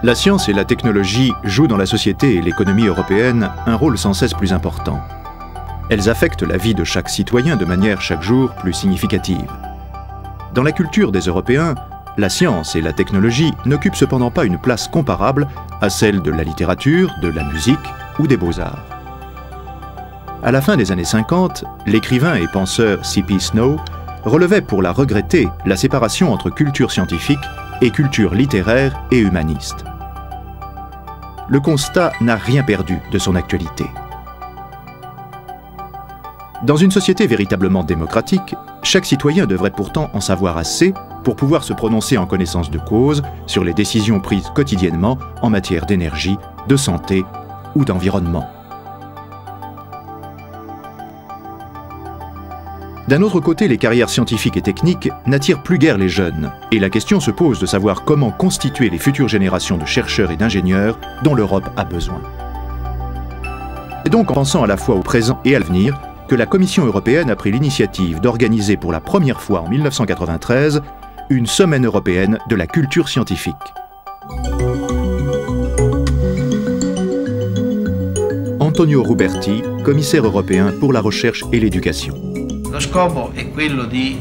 La science et la technologie jouent dans la société et l'économie européenne un rôle sans cesse plus important. Elles affectent la vie de chaque citoyen de manière chaque jour plus significative. Dans la culture des Européens, la science et la technologie n'occupent cependant pas une place comparable à celle de la littérature, de la musique ou des beaux-arts. À la fin des années 50, l'écrivain et penseur C.P. Snow relevait pour la regretter la séparation entre culture scientifique et culture littéraire et humaniste. Le constat n'a rien perdu de son actualité. Dans une société véritablement démocratique, chaque citoyen devrait pourtant en savoir assez pour pouvoir se prononcer en connaissance de cause sur les décisions prises quotidiennement en matière d'énergie, de santé ou d'environnement. D'un autre côté, les carrières scientifiques et techniques n'attirent plus guère les jeunes, et la question se pose de savoir comment constituer les futures générations de chercheurs et d'ingénieurs dont l'Europe a besoin. C'est donc en pensant à la fois au présent et à l'avenir que la Commission européenne a pris l'initiative d'organiser pour la première fois en 1993 une semaine européenne de la culture scientifique. Antonio Ruberti, commissaire européen pour la recherche et l'éducation. Lo scopo è quello di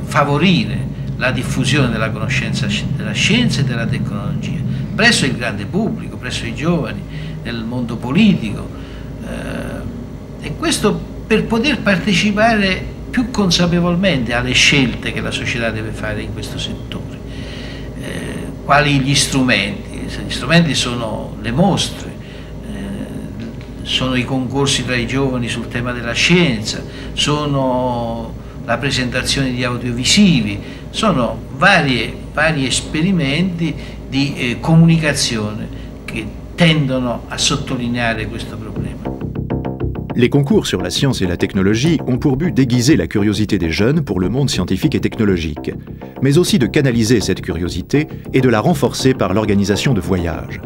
favorire la diffusione della conoscenza della scienza e della tecnologia presso il grande pubblico, presso i giovani, nel mondo politico e questo per poter partecipare più consapevolmente alle scelte che la società deve fare in questo settore. Quali gli strumenti? Gli strumenti sono le mostre, sono i concorsi tra i giovani sul tema della scienza, sono la presentazione di audiovisivi, sono vari esperimenti di comunicazione che tendono a sottolineare questo problema. Les concours sur la science et la technologie ont pour but d'aiguiser la curiosité des jeunes pour le monde scientifique et technologique, mais aussi de canaliser cette curiosité et de la renforcer par l'organisation de voyages.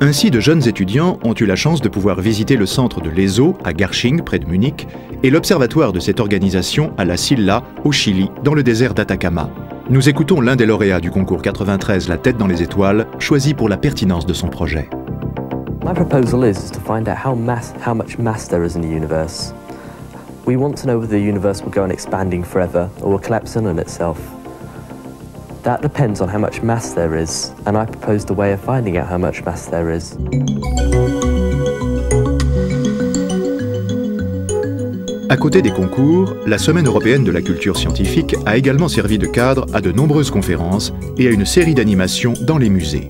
Ainsi, de jeunes étudiants ont eu la chance de pouvoir visiter le centre de l'ESO à Garching, près de Munich, et l'observatoire de cette organisation à La Silla, au Chili, dans le désert d'Atacama. Nous écoutons l'un des lauréats du concours 93 La tête dans les étoiles, choisi pour la pertinence de son projet. My proposal is to find out how much mass there is in the universe. We want to know whether the universe will go on expanding forever or will collapse in on itself. That depends on how much mass there is, and I proposed a way of finding out how much mass there is. À côté des concours, la Semaine européenne de la culture scientifique a également servi de cadre à de nombreuses conférences et à une série d'animations dans les musées.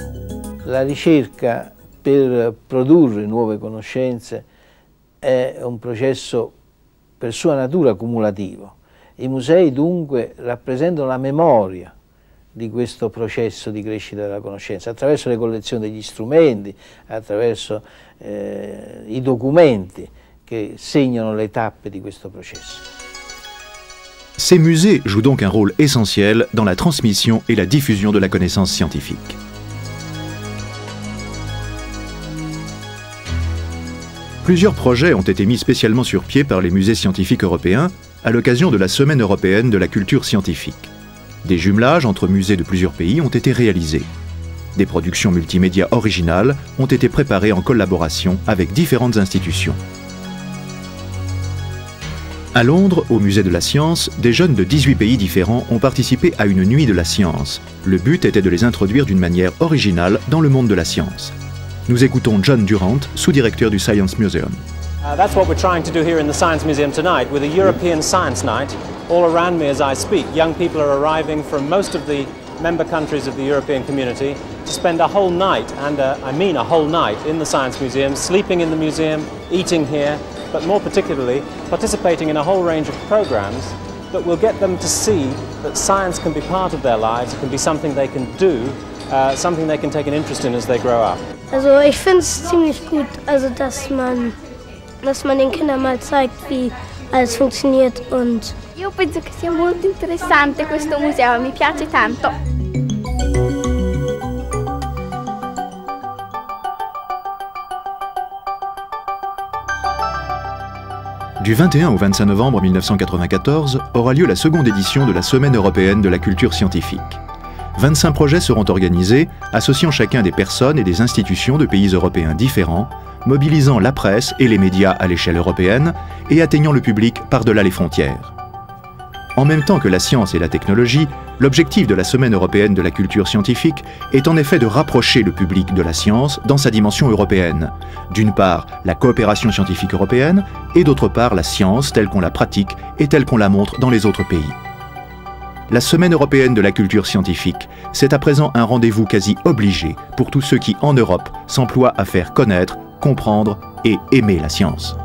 La ricerca per produrre nuove conoscenze è un processo per sua natura cumulativo. I musei dunque rappresentano la memoria di questo processo di crescita della conoscenza, attraverso le collezioni degli strumenti, attraverso i documenti che segnano le tappe di questo processo. Ces musées jouent donc un rôle essentiel dans la transmission et la diffusion de la connaissance scientifique. Plusieurs projets ont été mis spécialement sur pied par les musées scientifiques européens à l'occasion de la Semaine européenne de la culture scientifique. Des jumelages entre musées de plusieurs pays ont été réalisés. Des productions multimédia originales ont été préparées en collaboration avec différentes institutions. À Londres, au Musée de la Science, des jeunes de 18 pays différents ont participé à une nuit de la science. Le but était de les introduire d'une manière originale dans le monde de la science. Nous écoutons John Durant, sous-directeur du Science Museum. That's what we're trying to do here in the Science Museum tonight with a European Science Night. All around me as I speak, young people are arriving from most of the member countries of the European community to spend a whole night, and I mean a whole night, in the Science Museum, sleeping in the museum, eating here, but more particularly participating in a whole range of programs that will get them to see that science can be part of their lives, it can be something they can do, something they can take an interest in as they grow up. Also ich finde es ziemlich gut, also dass man den Kindern mal zeigt, wie alles funktioniert und io penso che sia molto interessante questo museo, mi piace tanto. Du 21 au 25 novembre 1994 aura lieu la seconde édition de la Semaine européenne de la culture scientifique. 25 projets seront organisés, associant chacun des personnes et des institutions de pays européens différents, mobilisant la presse et les médias à l'échelle européenne et atteignant le public par-delà les frontières. En même temps que la science et la technologie, l'objectif de la Semaine européenne de la culture scientifique est en effet de rapprocher le public de la science dans sa dimension européenne. D'une part, la coopération scientifique européenne, et d'autre part, la science telle qu'on la pratique et telle qu'on la montre dans les autres pays. La Semaine européenne de la culture scientifique, c'est à présent un rendez-vous quasi obligé pour tous ceux qui, en Europe, s'emploient à faire connaître, comprendre et aimer la science.